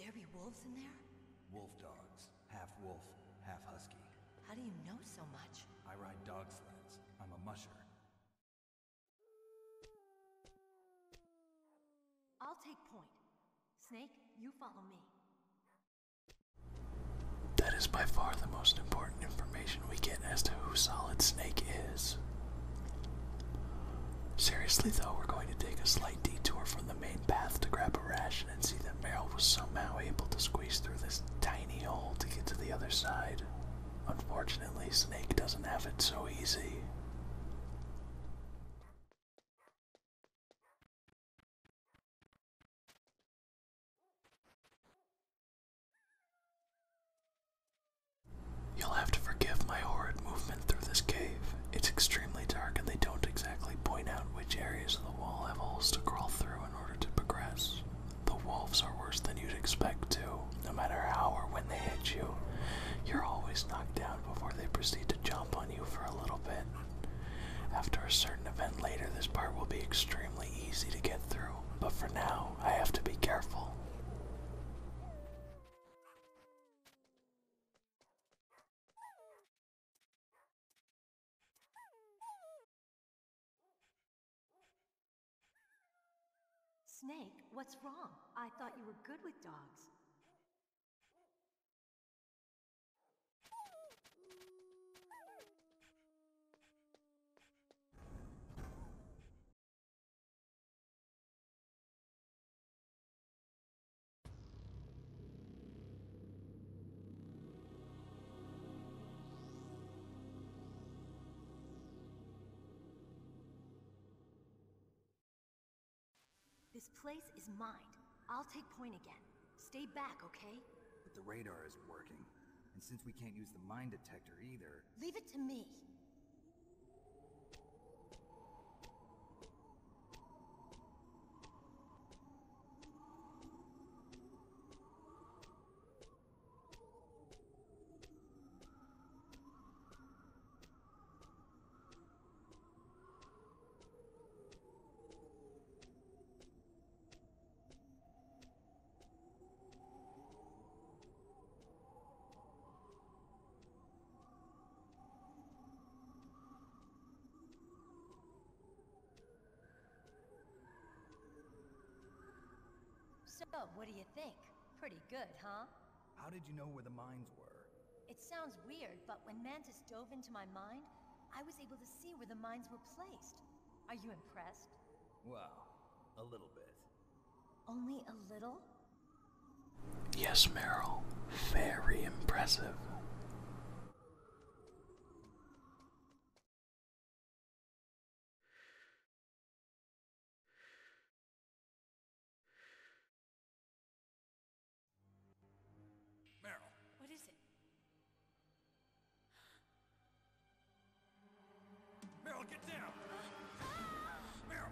there be wolves in there? Wolf dogs. Half wolf, half husky. How do you know so much? I ride dog sleds. I'm a musher. I'll take point. Snake, you follow me. That is by far the most important information we get as to who Solid Snake is. Seriously though, we're going to take a slight detour from the main path to grab a ration and see that Meryl was somehow able to squeeze through this tiny hole to get to the other side. Unfortunately, Snake doesn't have it so easy. You'll have to forgive my horrid movement through this cave. It's extremely dark and they don't exactly point out which areas of the wall have holes to crawl through in order to progress. The wolves are worse than you'd expect too. No matter how or when they hit you, you're always knocked down before they proceed to jump on you for a little bit. After a certain event later, this part will be extremely easy to get through, but for now, I have to be careful. Snake, what's wrong? I thought you were good with dogs. This place is mine. I'll take point again. Stay back, okay? But the radar isn't working. And since we can't use the mine detector either... Leave it to me. So, what do you think? Pretty good, huh? How did you know where the mines were? It sounds weird, but when Mantis dove into my mind, I was able to see where the mines were placed. Are you impressed? Well, a little bit. Only a little? Yes, Meryl. Very impressive. Meryl! What is it? Meryl, get down! Meryl!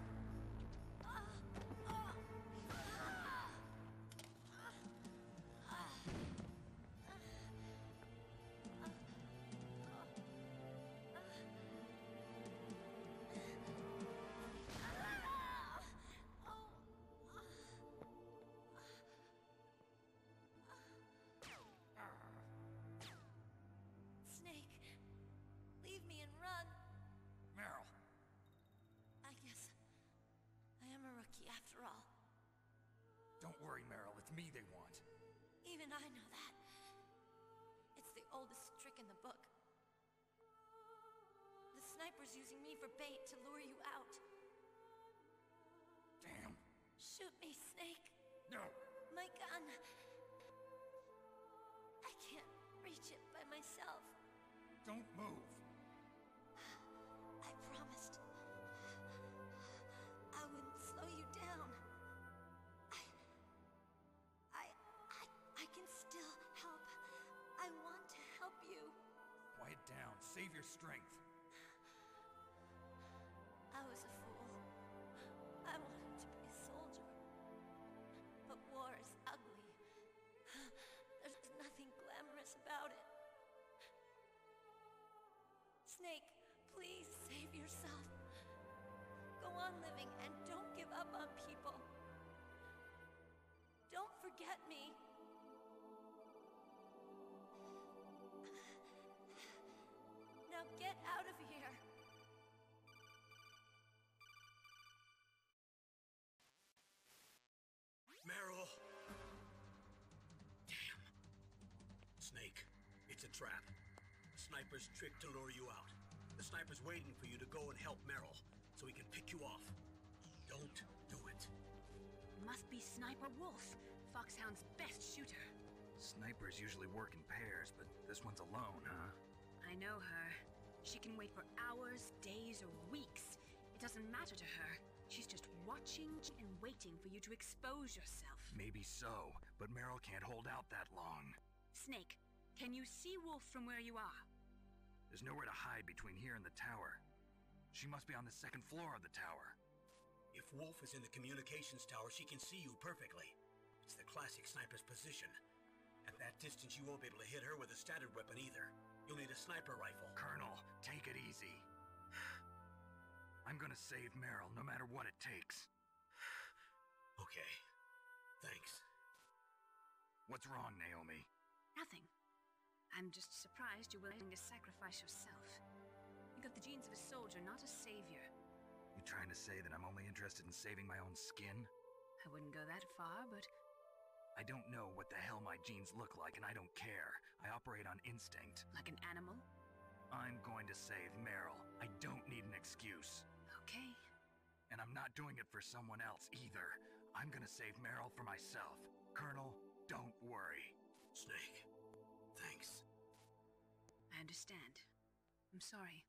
Snake, leave me and run. Meryl! I guess I am a rookie after all. Don't worry, Meryl. It's me they want. Even I know that. It's the oldest trick in the book. The sniper's using me for bait to lure you out. Damn. Shoot me, Snake. No! My gun. I can't reach it by myself. Don't move! I promised. I wouldn't slow you down. I can still help. I want to help you. Quiet down. Save your strength. I was a fool. I wanted to be a soldier. But war is ugly. There's nothing glamorous about it. Snake, please save yourself. Go on living and don't give up on people. Don't forget me. a trap. Sniper's trick to lure you out. The sniper's waiting for you to go and help Meryl, so he can pick you off. Don't do it. Must be Sniper Wolf, Foxhound's best shooter. Snipers usually work in pairs, but this one's alone, huh? I know her. She can wait for hours, days, or weeks. It doesn't matter to her. She's just watching and waiting for you to expose yourself. Maybe so, but Meryl can't hold out that long. Snake, can you see Wolf from where you are? There's nowhere to hide between here and the tower. She must be on the second floor of the tower. If Wolf is in the communications tower, she can see you perfectly. It's the classic sniper's position. At that distance, you won't be able to hit her with a standard weapon either. You'll need a sniper rifle. Colonel, take it easy. I'm gonna save Meryl, no matter what it takes. Okay. Thanks. What's wrong, Naomi? Nothing. I'm just surprised you're willing to sacrifice yourself. You got the genes of a soldier, not a savior. You trying to say that I'm only interested in saving my own skin? I wouldn't go that far, but I don't know what the hell my genes look like, and I don't care. I operate on instinct. like an animal? I'm going to save Meryl. I don't need an excuse. Okay. And I'm not doing it for someone else either. I'm gonna save Meryl for myself. Colonel, don't worry. Snake, thanks. I understand. I'm sorry.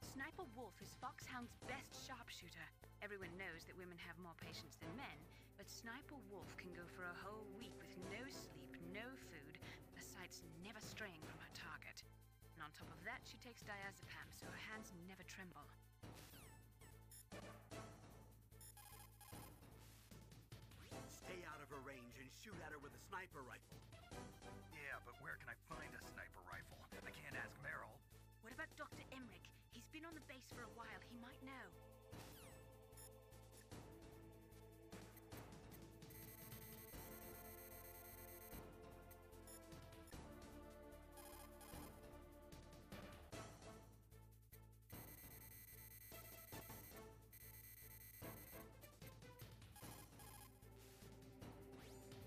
Sniper Wolf is Foxhound's best sharpshooter. Everyone knows that women have more patience than men, but Sniper Wolf can go for a whole week with no sleep, no food, the sight's never straying from her target. And on top of that, she takes diazepam, so her hands never tremble. Stay out of her range and shoot at her with a sniper rifle. Yeah, but where can I find a sniper rifle? I can't ask Meryl. What about Dr. Emmerich? He's been on the base for a while. He might know.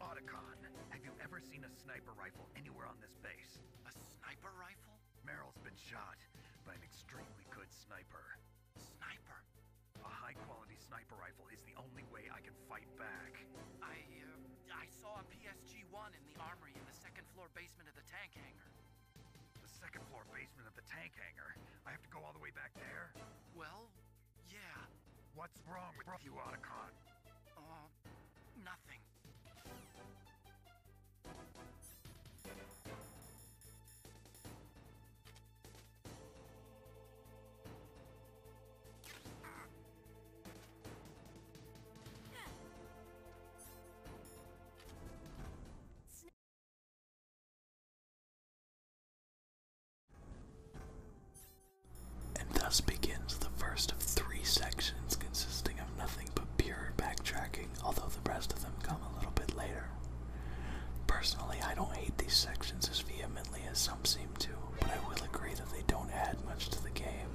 Otacon, have you ever seen a sniper rifle anywhere on this base? A sniper rifle? Meryl's been shot by an extremely good sniper. Sniper? A high-quality sniper rifle is the only way I can fight back. I saw a PSG-1 in the armory in the second floor basement of the tank hangar. The second floor basement of the tank hangar? I have to go all the way back there? Well, yeah. What's wrong with you, Otacon? Nothing. And thus begins the first of 3 sections consisting of nothing but pure backtracking, although the rest of them come a little bit later. Personally, I don't hate these sections as vehemently as some seem to, but I will agree that they don't add much to the game.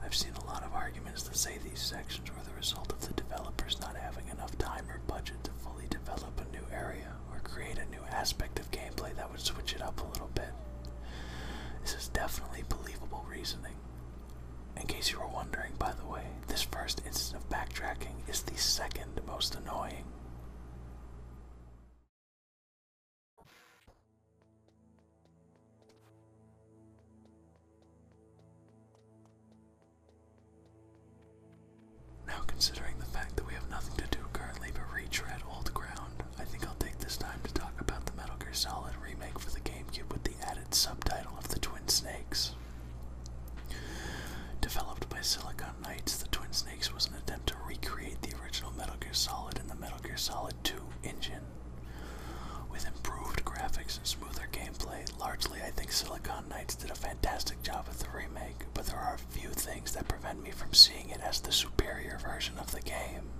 I've seen a lot of arguments that say these sections were the result of the developers not having enough time or budget to fully develop a new area or create a new aspect of gameplay that would switch it up a little bit. This is definitely believable reasoning. In case you were wondering, by the way, this first instance of backtracking is the second most annoying. Now, considering the fact that we have nothing to do currently but retread old ground, I think I'll take this time to talk about the Metal Gear Solid remake for the GameCube with the added subtitle of The Twin Snakes. Developed by Silicon Knights, The Twin Snakes was an attempt to recreate the original Metal Gear Solid in the Metal Gear Solid 2 engine. With improved graphics and smoother gameplay, largely I think Silicon Knights did a fantastic job with the remake, but there are a few things that prevent me from seeing it as the superior version of the game.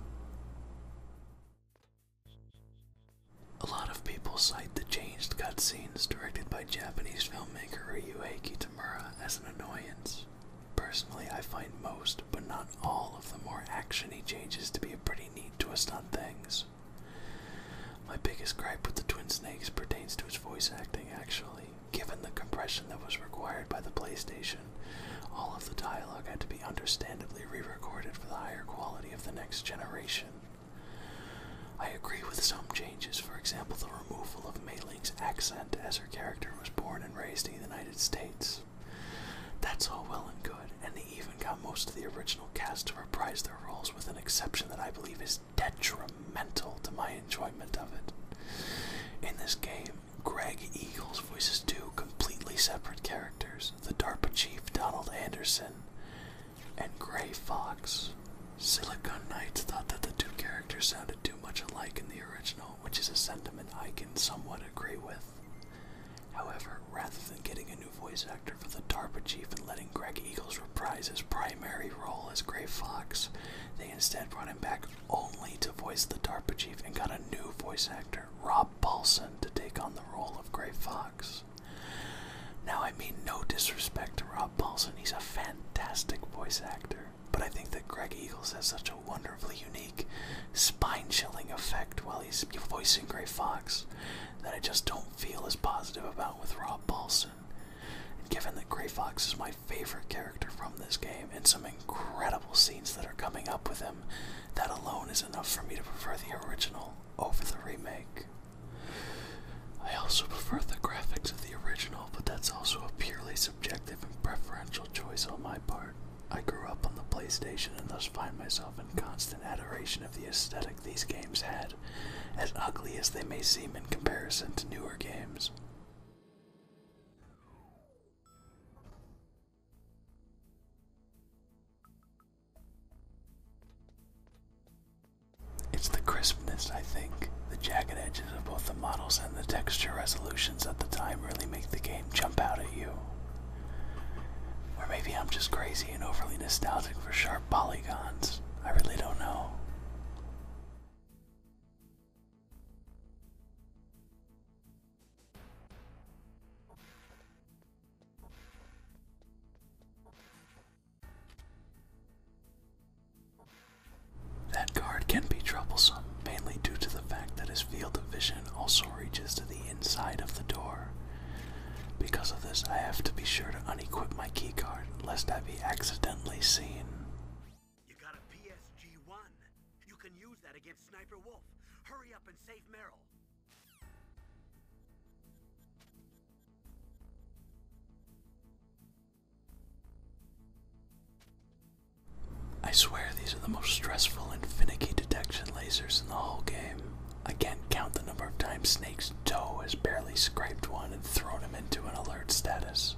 A lot of people cite the changed cutscenes directed by Japanese filmmaker Ryuhei Kitamura as an annoyance. Personally, found all of the more action-y changes to be a pretty neat twist on things. My biggest gripe with the Twin Snakes pertains to its voice acting, actually. Given the compression that was required by the PlayStation, all of the dialogue had to be understandably re-recorded for the higher quality of the next generation. I agree with some changes, for example the removal of Mei Ling's accent as her character was born and raised in the United States. That's all well and good, and they even got most of the original cast to reprise their roles with an exception that I believe is detrimental to my enjoyment of it. In this game, Greg Eagles voices two completely separate characters, the DARPA chief Donald Anderson and Gray Fox. Silicon Knights thought that the two characters sounded too much alike in the original, which is a sentiment I can somewhat agree with. However, rather than getting a new voice actor for the DARPA chief and letting Greg Eagles reprise his primary role as Gray Fox, they instead brought him back only to voice the DARPA chief and got a new voice actor, Rob Paulson, to take on the role of Gray Fox. Now, I mean no disrespect to Rob Paulson, he's a fantastic voice actor, but I think that Greg Eagles has such a wonderfully unique, spine-chilling effect while he's voicing Gray Fox that I just don't feel as positive about with Rob Paulson. And given that Gray Fox is my favorite character from this game and some incredible scenes that are coming up with him, that alone is enough for me to prefer the original over the remake. I also prefer the graphics of the original, but that's also a purely subjective and preferential choice on my part. I grew up on the PlayStation and thus find myself in constant adoration of the aesthetic these games had, as ugly as they may seem in comparison to newer games. It's the crispness, I think. The jagged edges of both the models and the texture resolutions at the time really make the game jump out at you. Or maybe I'm just crazy and overly nostalgic for sharp polygons. I really don't know. That guard can be troublesome, mainly due to the fact that his field of vision also reaches to the inside of the door. Because of this, I have to be sure to unequip my keycard, lest I be accidentally seen. You got a PSG-1. You can use that against Sniper Wolf. Hurry up and save Meryl. I swear these are the most stressful and finicky detection lasers in the whole game. I can't count the number of times Snake's toe has barely scraped one and thrown him into an alert status.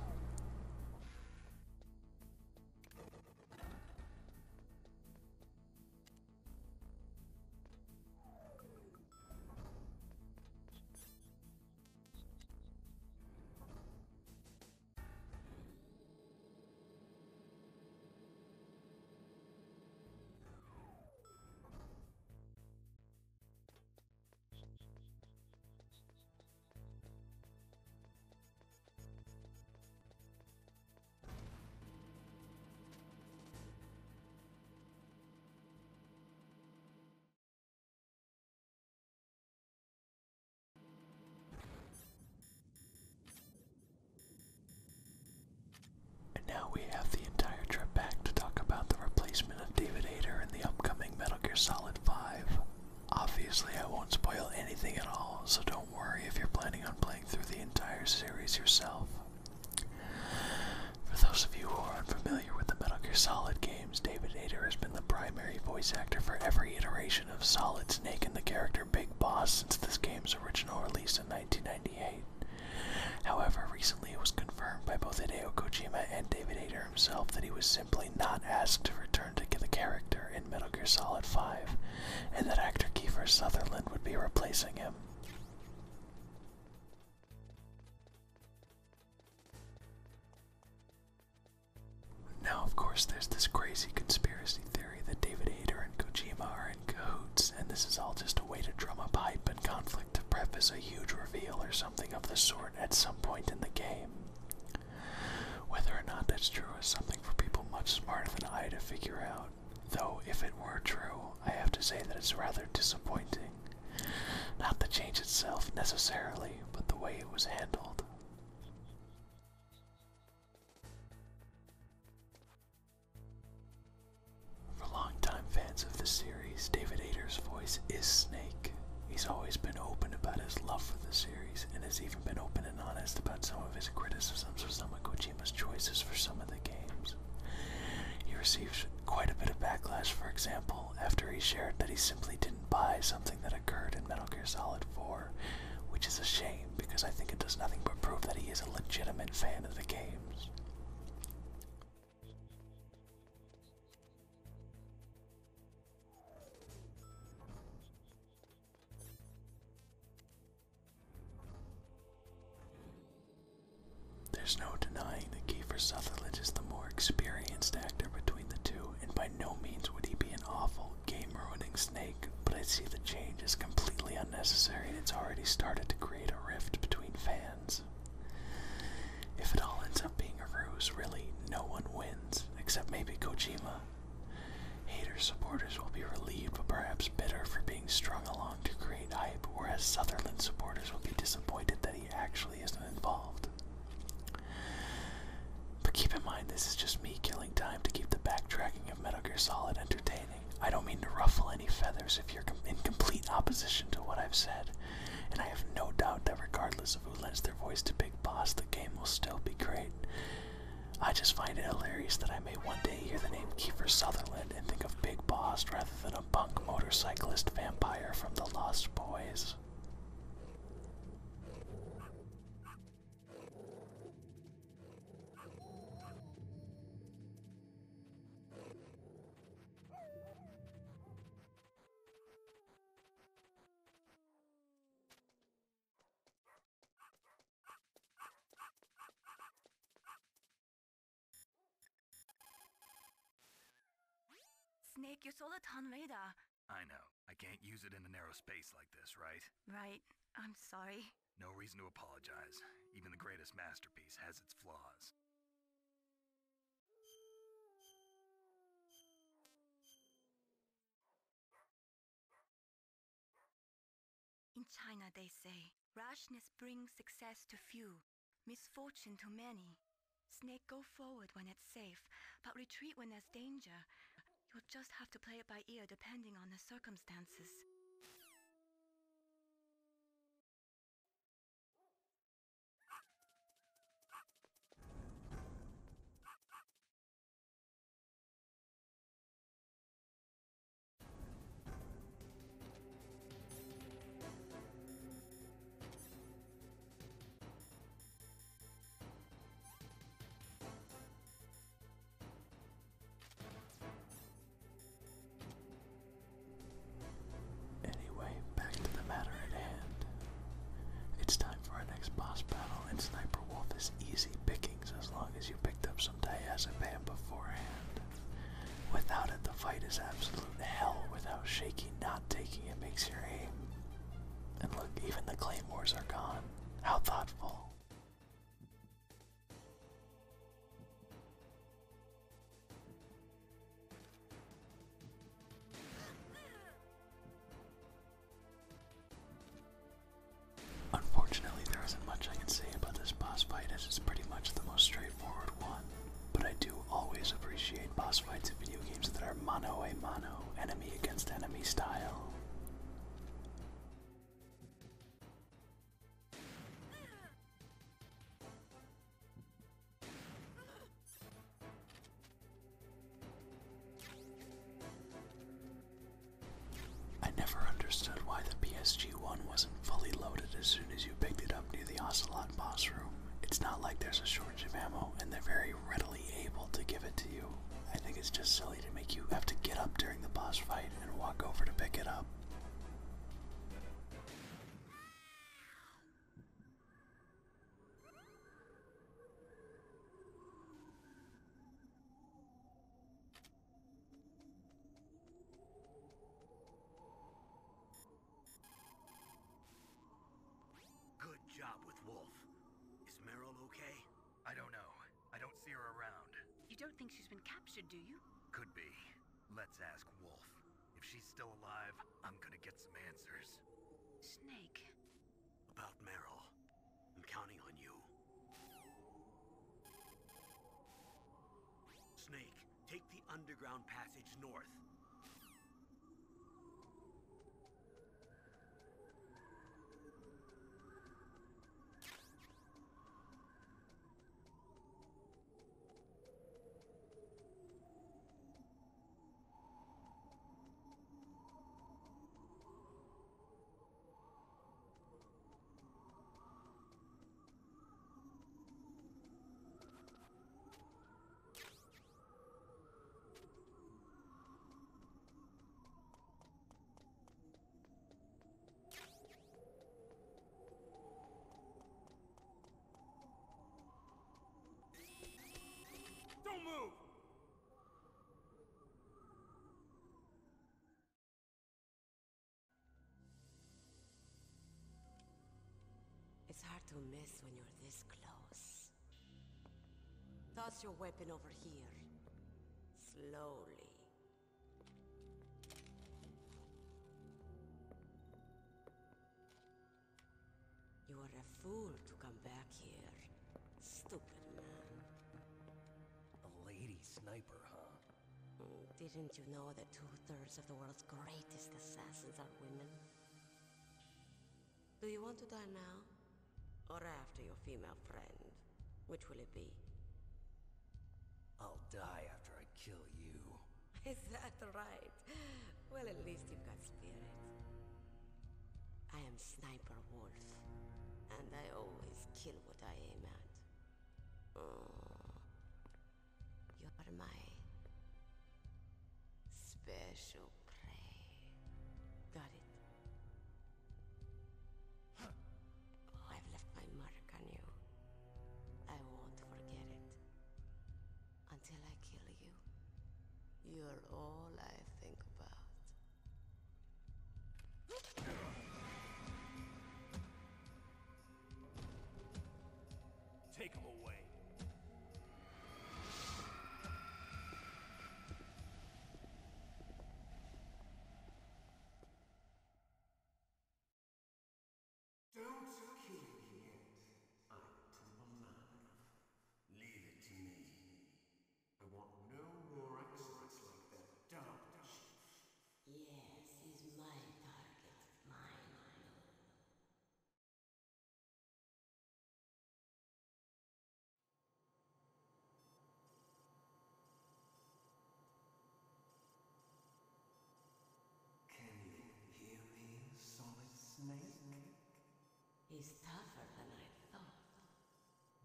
Now we have the entire trip back to talk about the replacement of David Hayter in the upcoming Metal Gear Solid 5. Obviously I won't spoil anything at all, so don't worry if you're planning on playing through the entire series yourself. For those of you who are unfamiliar with the Metal Gear Solid games, David Hayter has been the primary voice actor for every iteration of Solid Snake and the character Big Boss since this game's original release in 1998. However, recently it was confirmed by both Hideo Kojima and David Hayter himself that he was simply not asked to return to the character in Metal Gear Solid 5, and that actor Kiefer Sutherland would be replacing him. Now, of course, there's this crazy conspiracy theory that David Hayter and Kojima are in cahoots, and this is all just a way to drum up hype and conflict to preface a huge reveal or something of the sort at some point in the game. Whether or not that's true is something for people much smarter than I to figure out. Though, if it were true, I have to say that it's rather disappointing. Not the change itself, necessarily, but the way it was handled. For longtime fans of the series, David Hayter's voice is Snake. He's always been open about his love for the series, and has even been open and honest about some of his criticisms of some of Kojima's choices for some of the games. He received quite a bit of backlash, for example, after he shared that he simply didn't buy something that occurred in Metal Gear Solid 4, which is a shame because I think it does nothing but prove that he is a legitimate fan of the games. There's no denying that Kiefer Sutherland is the more experienced actor between the two, and by no means would he be an awful, game-ruining Snake, but I see the change as completely unnecessary, and it's already started to create a rift between fans. If it all ends up being a ruse, really, no one wins, except maybe Kojima. Hater supporters will be relieved, but perhaps bitter for being strung along to create hype, whereas Sutherland supporters will be disappointed that he actually isn't involved. But keep in mind, this is just me killing time to keep the backtracking of Metal Gear Solid entertaining. I don't mean to ruffle any feathers if you're in complete opposition to what I've said, and I have no doubt that regardless of who lends their voice to Big Boss, the game will still be great. I just find it hilarious that I may one day hear the name Kiefer Sutherland and think of Big Boss rather than a punk motorcyclist vampire from the Lost Boys. Snake, your solar ton radar. I know. I can't use it in a narrow space like this, right? Right. I'm sorry. No reason to apologize. Even the greatest masterpiece has its flaws. In China, they say, rashness brings success to few, misfortune to many. Snake, go forward when it's safe, but retreat when there's danger. You'll just have to play it by ear depending on the circumstances. Anyway, back to the matter at hand. It's time for our next boss battle, and Sniper Wolf is easy pickings as long as you picked up some diazepam beforehand. Without it, the fight is absolute hell with how shaky not taking it makes your aim. And look, even the claymores are gone. How thoughtful. Unfortunately, there isn't much I can say about this boss fight, as it's pretty much the most straightforward one. But I do always appreciate boss fights in video games that are mano a mano, enemy against enemy style. I never understood why the PSG-1 wasn't fully loaded as soon as you picked it up near the Ocelot boss room. It's not like there's a shortage of ammo, and they're very readily able to give it to you. I think it's just silly to make you have to get up during the boss fight and walk over to pick it up. Good job with Wolf. Is Meryl okay? I don't know. I don't see her around. You don't think she's been captured, do you? Could be. Let's ask Wolf. If she's still alive, I'm gonna get some answers. Snake. About Meryl. I'm counting on you. Snake, take the underground passage north. Don't move! It's hard to miss when you're this close. Toss your weapon over here. Slowly. You are a fool to come back here. Stupid man. A lady sniper, huh? Didn't you know that 2/3 of the world's greatest assassins are women? Do you want to die now? Or after your female friend? Which will it be? I'll die after I kill you. Is that right? Well, at least you've got spirit. I am Sniper Wolf, and I always kill what I aim at. You're my special prey. Got it? Oh, I've left my mark on you. I won't forget it. Until I kill you. You're all I think about. Take him away. Don't kill me yet, item alive. Leave it to me. I want no more accidents like that dark chief. Yes, he's my target. Mine. Can you hear me, Solid Snake? He's tougher than I thought.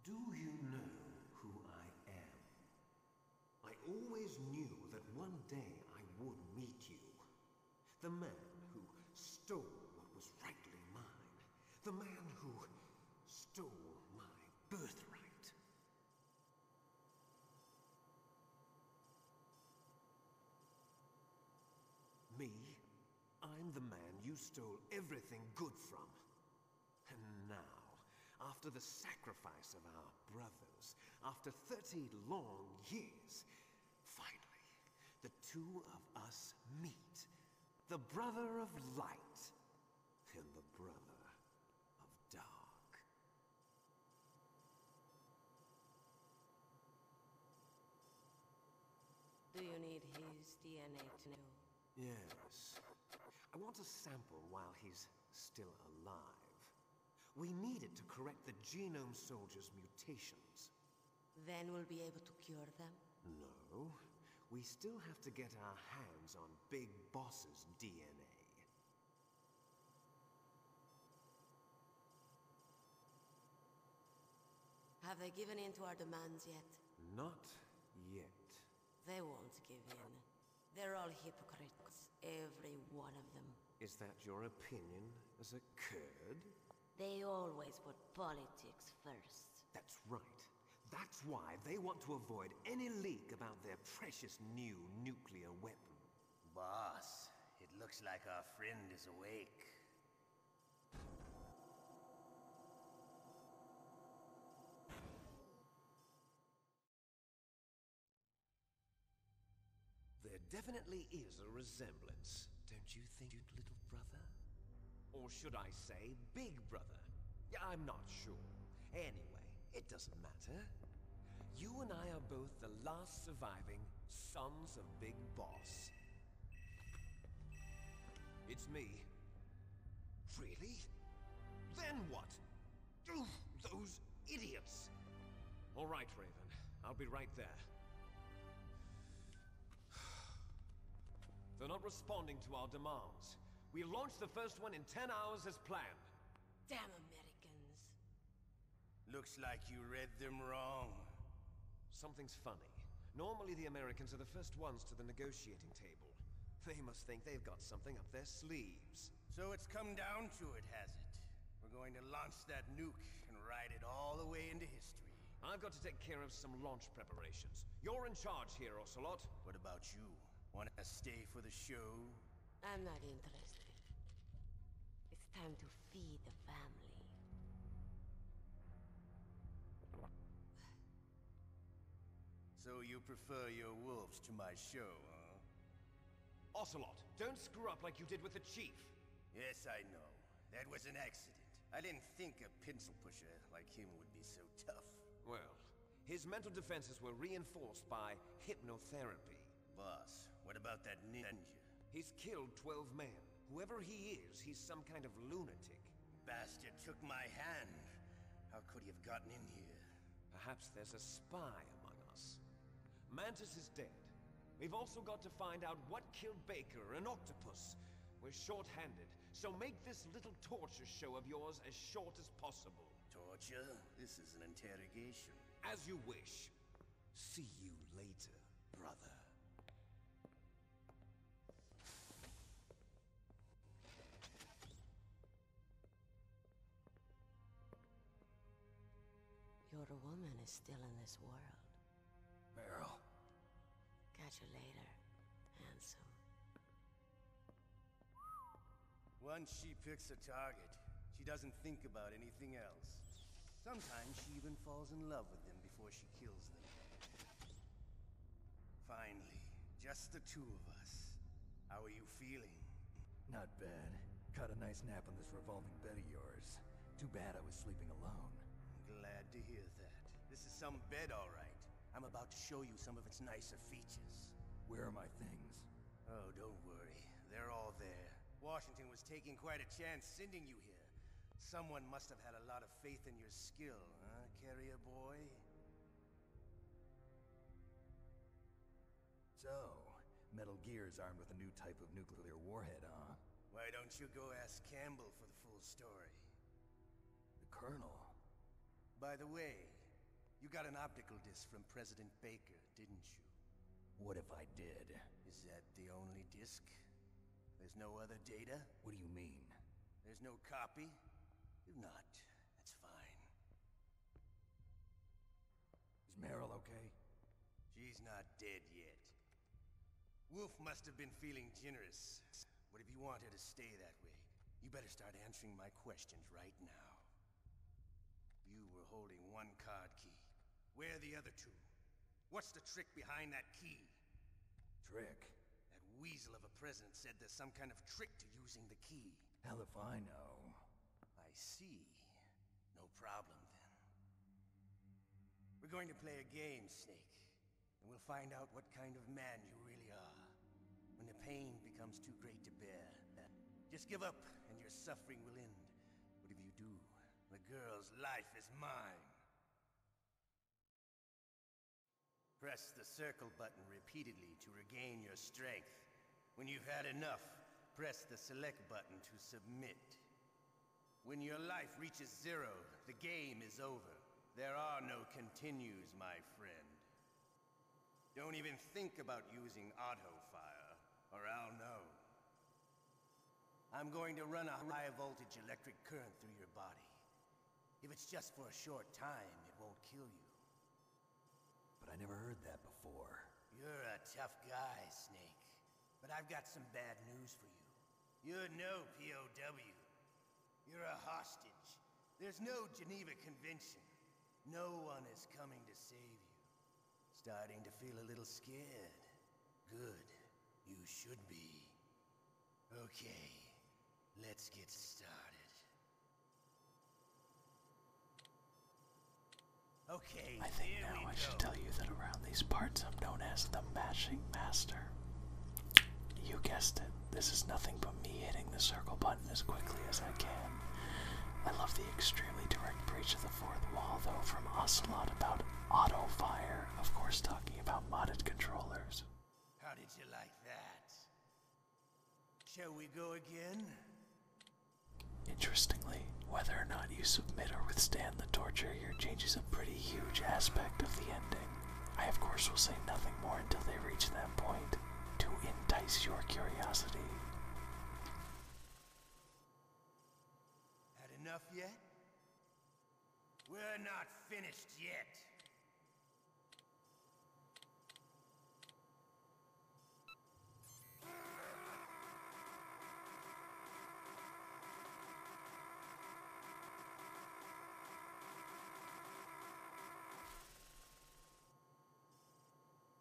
Do you know who I am? I always knew that one day I would meet you. The man who stole what was rightly mine. The man who stole my birthright. Me? I'm the man you stole everything good from. And now, after the sacrifice of our brothers, after 30 long years, finally, the two of us meet. The brother of light and the brother of dark. Do you need his DNA to know? Yes. I want a sample while he's still alive. We need it to correct the Genome Soldier's mutations. Then we'll be able to cure them? No. We still have to get our hands on Big Boss's DNA. Have they given in to our demands yet? Not yet. They won't give in. They're all hypocrites, every one of them. Is that your opinion as a Kurd? They always put politics first. That's right. That's why they want to avoid any leak about their precious new nuclear weapon. Boss, it looks like our friend is awake. They're definitely is a resemblance, don't you think, little brother? Or should I say, big brother? Yeah, I'm not sure. Anyway, it doesn't matter. You and I are both the last surviving sons of Big Boss. It's me. Really? Then what? Oof, those idiots! All right, Raven. I'll be right there. They're not responding to our demands. We launched the first one in 10 hours as planned. Damn Americans. Looks like you read them wrong. Something's funny. Normally the Americans are the first ones to the negotiating table. They must think they've got something up their sleeves. So it's come down to it, has it? We're going to launch that nuke and ride it all the way into history. I've got to take care of some launch preparations. You're in charge here, Ocelot. What about you? Want to stay for the show? I'm not interested. It's time to feed the family. So you prefer your wolves to my show, huh? Ocelot, don't screw up like you did with the Chief. Yes, I know. That was an accident. I didn't think a pencil pusher like him would be so tough. Well, his mental defenses were reinforced by hypnotherapy. Boss, what about that ninja? He's killed 12 men. Whoever he is, he's some kind of lunatic. Bastard took my hand. How could he have gotten in here? Perhaps there's a spy among us. Mantis is dead. We've also got to find out what killed Baker, an octopus. We're short-handed, so make this little torture show of yours as short as possible. Torture? This is an interrogation. As you wish. See you later, brother. Your woman is still in this world. Meryl. Catch you later, handsome. Once she picks a target, she doesn't think about anything else. Sometimes she even falls in love with them before she kills them. Finally, just the two of us. How are you feeling? Not bad. Caught a nice nap on this revolving bed of yours. Too bad I was sleeping alone. Glad to hear that. This is some bed, all right. I'm about to show you some of its nicer features. Where are my things? Oh, don't worry. They're all there. Washington was taking quite a chance sending you here. Someone must have had a lot of faith in your skill, huh, carrier boy? So, Metal Gear's armed with a new type of nuclear warhead, huh? Why don't you go ask Campbell for the full story? The Colonel? By the way, you got an optical disc from President Baker, didn't you? What if I did? Is that the only disc? There's no other data? What do you mean? There's no copy? If not, that's fine. Is Meryl okay? She's not dead yet. Wolf must have been feeling generous. But if you want her to stay that way, you better start answering my questions right now. You were holding one card key. Where are the other two? What's the trick behind that key? Trick? That weasel of a president said there's some kind of trick to using the key. Hell if I know. I see. No problem, then. We're going to play a game, Snake. And we'll find out what kind of man you really are. When the pain becomes too great to bear. Just give up, and your suffering will end. But if you do, the girl's life is mine. Press the circle button repeatedly to regain your strength. When you've had enough, press the select button to submit. When your life reaches 0, the game is over. There are no continues, my friend. Don't even think about using auto-fire, or I'll know. I'm going to run a high-voltage electric current through your body. If it's just for a short time, it won't kill you. But I never heard that before. You're a tough guy, Snake. But I've got some bad news for you. You're no POW. You're a hostage. There's no Geneva Convention. No one is coming to save you. Starting to feel a little scared. Good. should be. Okay, let's get started. Okay, I think here now we I should go. tell you that around these parts I'm known as the Mashing Master. You guessed it, this is nothing but me hitting the circle button as quickly as I can. I love the extremely direct breach of the fourth wall, though, from Ocelot about auto-fire, of course talking about modded controllers. How did you like that? Shall we go again? Interestingly, whether or not you submit or withstand the torture here changes a pretty huge aspect of the ending. I of course will say nothing more until they reach that point, to entice your curiosity. Had enough yet? We're not finished yet.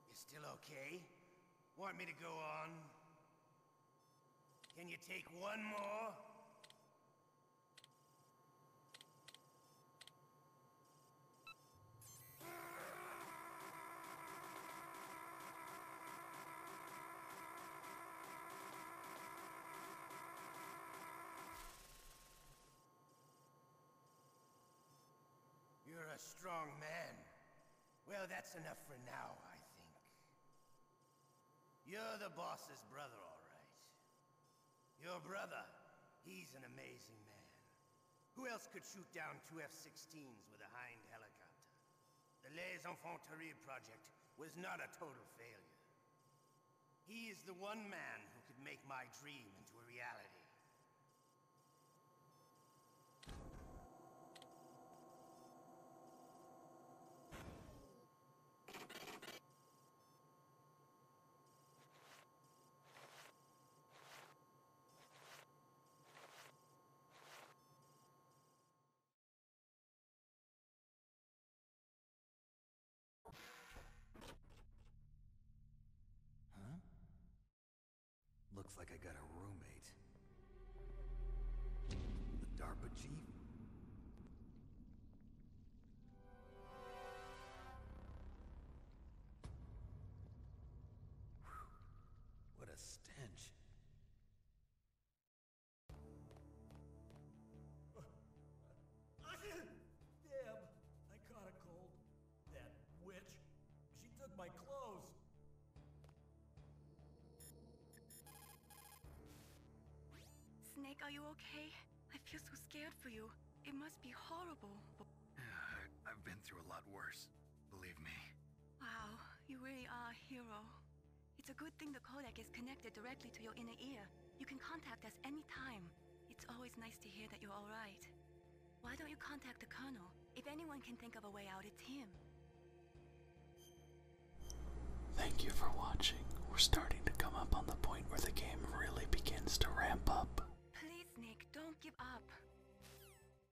You still okay? Want me to go on? Can you take one more? You're a strong man. Well, that's enough for now, I think. You're the boss's brother, all right. Your brother, he's an amazing man. Who else could shoot down two F-16s with a Hind helicopter? The Les Infanteries project was not a total failure. He is the one man who could make my dream into a reality. Looks like I got a roommate. The DARPA chief? Whew. What a stench. Deb, I caught a cold. That witch, she took my clothes. Snake, are you okay? I feel so scared for you. It must be horrible. I've been through a lot worse. Believe me. Wow, you really are a hero. It's a good thing the codec is connected directly to your inner ear. You can contact us anytime. It's always nice to hear that you're alright. Why don't you contact the Colonel? If anyone can think of a way out, it's him. Thank you for watching. We're starting